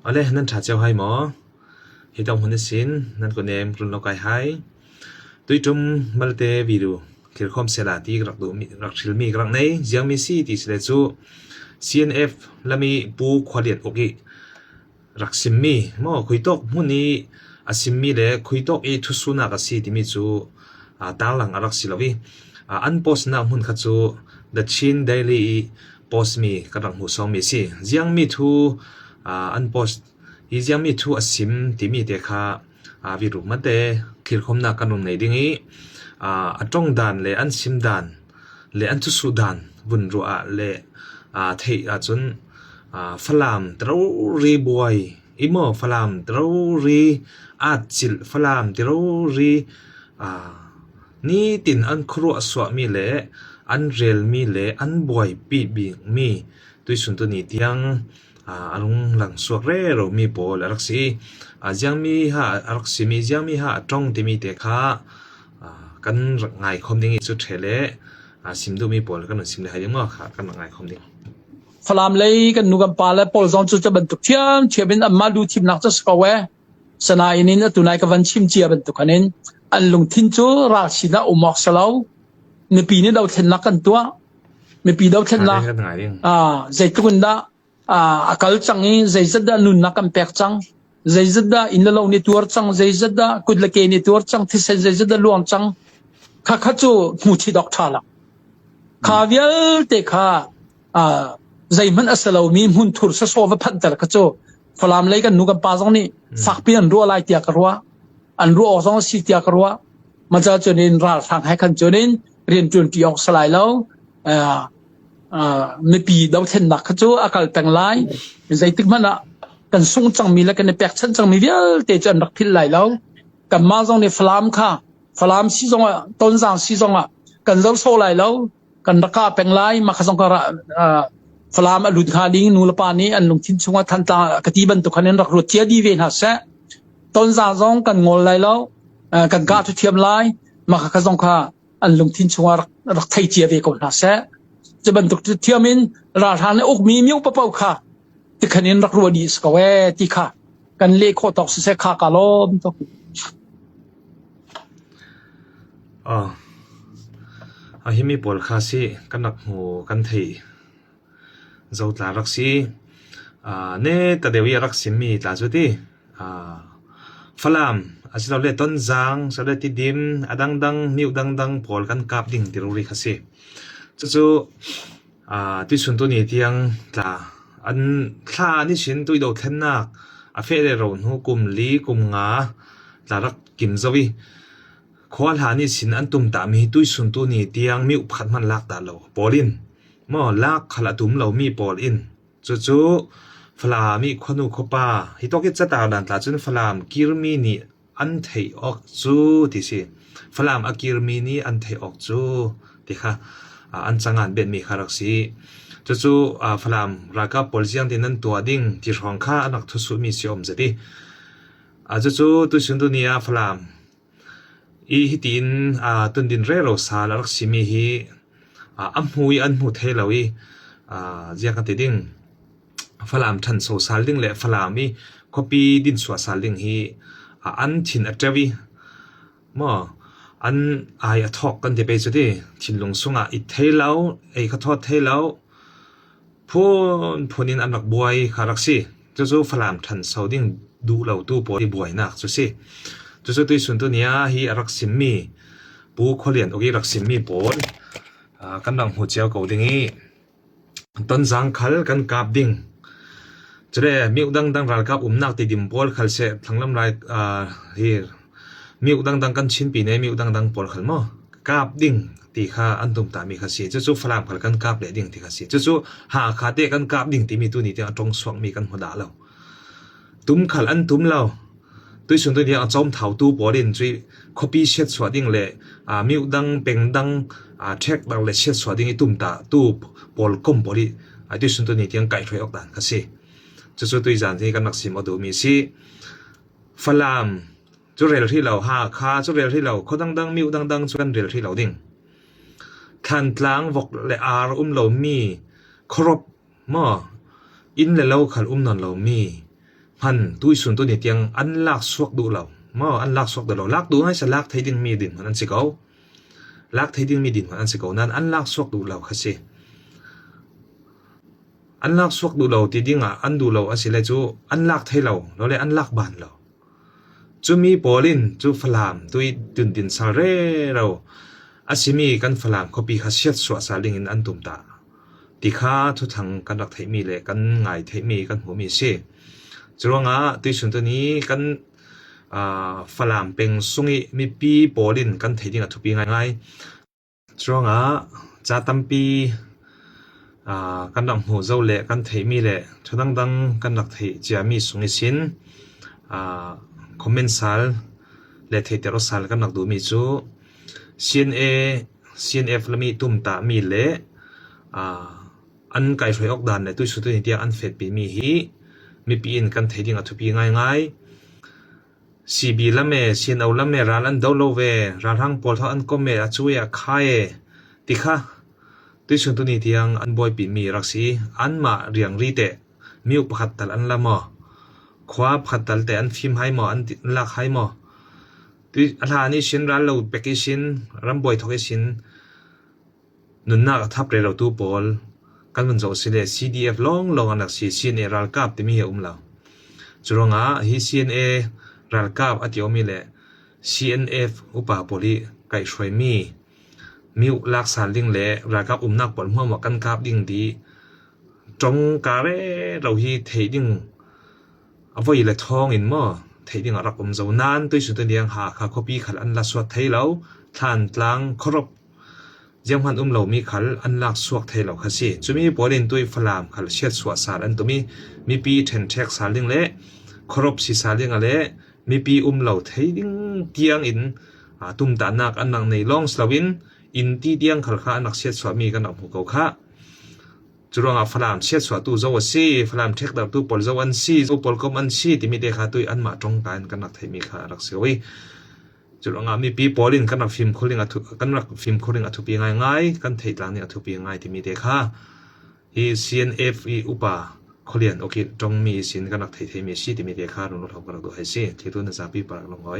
ale nan tha cheu hai mo hi dong hun sin nan ko nem run lo kai hai tuitum malte viru khil khom selati rak du mi rak thil mi rak nei jiang mi si ti sele chu CNF lami pu khwaliat oki rak simmi mo khuitok huni asimmi le khuitok e thusuna ka si ti mi chu talang arak silawi an post na hun kha chu the chin daily post mi kadang hu som mi si jiang mi thu an post hi jiang mi thu asim ti mi te kha viru mate khil khom na kanum nei dingi atong dan le an sim dan le an thu su dan bun ru a le thei a chun falam tro ri boy imo falam tro ri chil falam tro ri ni tin an khru aswa mi le an rel mi le an boy pi bi mi tuisun tu ni tiang alung lang suak re ro mi pol araksi jiang mi ha araksi mi jiang mi ha tong ti mi te kha kan ngai khom ding chu thele sim du mi pol kan sim le ha ngo kha kan ngai khom ding falam lei kan nu kan pa le pol zong chu cha ban tu thiam chebin amma du thim nak cha skawe sana inin tunai ka van chim chia ban tu kanin an lung thin chu ra sina umok salau mi pi ni dau then nak kan tua mi pi dau then nak zaitun da akal changi zaizada nun nak kan pek chang zaizada inlo ni tur chang zaizada kudlake ni tur chang thi zaizada luang chang kha chu mu thi dok thala khavial te kha zaiman asalo mi mun thur sa so va phan tar ka chu falam lei kan nu kan pa jong ni sakpian ru lai tia karwa an ru ozong si tia karwa maja chonin ra thang hai khan chonin rian chun ti ok salai lo mi pi dau then nak ka chu akal tang lai zaitik mana kan sung chang mi la kan pek chan chang mi vial te chan rak phil lai lo kan ma jong ni falam si jong ton jang si jong kan zo so lai lo kan raka peng lai ma kha jong ka falam alud kha ding nu la pa ni an lung thin chunga than ta kati ban tu khanen rak ro tia di ve na sa ton jang jong kan ngol lai lo kan ga thu thiam lai ma kha jong kha an lung thin chunga rak thai tia ve ko na saจะบันทึกเที่ยมินราทานอกมีมิวปะเป้าค่ะที่คันนี้รักรัวดีสกเวที่ค่ะกันเลโคตอกเสกากาลมตกฮิมีปอลคาสิกันนักหูกันไทยเจ้าตารักสิเนตเดียวรักสิมีตาจุดที่ฝรั่งอาจจะเราเล่นต้นจางเราเล่นติดิมดังมิวดังปอลกันกับดิ่งที่รู้ริคาสิจู่ที่สุนตัวนี้ที่ยังตาอันท่านี่ฉันตัวเดียวแค่นักเฟรโรนหูกุมลีกุมงาตารักกิมจวีขวานหานี่ฉันอันตุ่มตามีตัวสุนตัวนี้ที่ยังมีอุปขัดมันลักตาเราปอลินมอลักขลัดตุ่มเรามีปอลินจู่ฟลามีขนุขป้าฮิตกิจจะตาดันตาจนฟลามกิรมีนี่อันเทออกจู่ที่สิฟลามอกิรมีนี่อันเทออกจู่ที่ค่ะอันจังอันเป็นมีคารักสีจู่ฟลามรักกับพอลิเซียนที่นั่นตัวดิ่งที่ห้องข้านักทุสุมีเสียมจะดีจู่ตุสุนตุนียฟลามอีฮิตินตุนดินเรโรซาลรักสีมีฮีอัมหูเทลาวีเจียกันติดิ่งฟลามทันโซซาลดิ่งเละฟลามีคบีดินสวาซาลดิ่งฮีอันทินอัจฉริมออันทอกกันเดไปจุดที่ทินลงสุงอิเทลาเขาทอดเทลาพูนินอันรักบวยคารักสิจู่ฟลามทันสาวดิ้งดูเหล่าตู้ปอดีบวยนักจู่ตัวส่วนตัวนี้ฮีรักสิมีปูขลียนโอเครักสิมีปอนกันดังหัวเจ้าเก่าดิ้งต้นสังขัลกันกาบดิ้งจะได้มีอุดังรัลกับนักติดิมปอลขัลเสทั้งลำลายฮีมีอุดังกันชินปีนี้มีอุดังปอลขัลมั้งกาบดิ้งตีข้าอันตุ่มตามีข้าศึกจู่ฟลามขัลกันกาบเลยดิ้งที่ข้าศึกจู่หาขาเตะกันกาบดิ้งที่มีตัวนี้ที่ตรงสว่างมีกันหัวด่าเราตุ้มขัลอันตุ้มเราตัวส่วนตัวนี้จอมเท้าตู้ปอลินจุยคอปีเช็ดสวัสดิ้งเลยมีอุดังเป็นดังเช็คดังเลยเช็ดสวัสดิ้งตุ้มตาตู้ปอลก้มปอลิตัวส่วนตัวนี้ที่ยังไก่ไฟออกด่านข้าศึกจู่ตัวจานที่กันนักสิมาดูมีสิฟลามจุเรลที่เราหาคาจุเรลที่เราเขาดังมิวดังจุกันเรลที่เราดิ่งทันตลางวกเลอาร์เรามีครบมออินเลเราขัลนอนเรามี หันตุยสุนตุนี่เตียงอันลากสวกดูเรามาอันลากสวกดูเราลากดูให้สลากไทยดินมีดินมันอันสิเกาลากไทยดินมีดินมันอันสิเกานั้นอันลากสวกดูเราค่ะสิอันลากสวกดูเราที่ดิ้งอันดูเราอันสิเลยจูอันลากไทยเราเลยอันลากบานเราจูมีปอลินจูฟลามตุยดินดินซาเร่เราอาศิมีกันฟลามเขาปีขาเชียดสวสาลิงอินอันตุมตาติข้าทุกทางกันรักไทยมีเลยกันง่ายไทยมีกันหัวมีเช่จรวงอ่ะตุยสุนตัวนี้กันฟลามเป็นสุงิมีปีปอลินกันไทยดิ้งทุกปีง่ายๆจรวงอ่ะจ่าตัมปีกันดังหัวเจ้าเละกันไทยมีเละทุกดังกันรักไทยจะมีสุงิสินคอมเมนต์ซัลเละไทยเตอร์ซัลกันนักดูมีจู CNF ละมีตุ่มตามีเละอันไก่ไฟออกดานในตู้สุดที่เดียอันเฟดปีมีฮีมีปีนกันไทยดิ้งทุกปีง่ายๆ CB ละเม CNO ละเมร้านอันดาวโลเวร้านห้างปอลท่าอันก็เมอช่วยขายติค่ะตู้สุดที่เดียงอันบอยปีมีรักษีอันมาเรียงรีเตมีอุปหัตตัลอันละมอขวาพัดตัลแต่อันฟิล์มให้หมออันลักให้หมอที่อันนี้สินร้านเราเปกิสินรำบอยทอกสินนุนนักทับเรเราตู้บอลกันมันจะสิเล CDF ลองอันนักสิ CNA รัลกับที่มีเหเราจุดงาฮี CNA รัลกับอันที่มีเล CNF อุปาบริไก่ช่วยมีอุลักษณะลิงเลรัลกับนักบอลหัวหมกันกับดิ่งดีจงการเราฮีเทดิ่งเอาไว้เลยทองอินมั่วไทยดิ้งรักเจ้านานตัวสุดที่ยังหาข้าคบีขัดอันลักสวกไทยเราทานตลังครบยังพันเรามีขัดอันลักสวกไทยเราค่ะสิจะมีบริเวณตัวฟลามขัดเช็ดสวดสารอันตัวมีปีเทนเช็คสารลิงเละครบสีสารลิงอะไรมีปีเราไทยดิ้งเตียงอินตุ้มตานักอันนังในลองสลาวินอินที่เตียงขัดข้าอันนักเช็ดสวดมีกันออกหัวเขาค่ะจุดงฟลามเช็ดสวดตู้เจ้าซีฟลามเช็คดับตู้ปอลเจ้าอันซีตู้ปอลก็มันซีที่มีเด็กขาตุยอันมาตรงกันนักไทยมีขารักเสียวิจุดงมีปีปอลินกันนักฟิล์มโคลิงกันนักฟิล์มโคลิงทุบยังง่ายกันไทยต่างเนี่ยทุบยังง่ายที่มีเด็กขาอี CNF อีอุปาโคเลียนโอเคตรงมีสินกันนักไทยมีซีที่มีเด็กขารุ่นเราก็เราดูให้ซีที่รุ่นจะปีปากลงไว้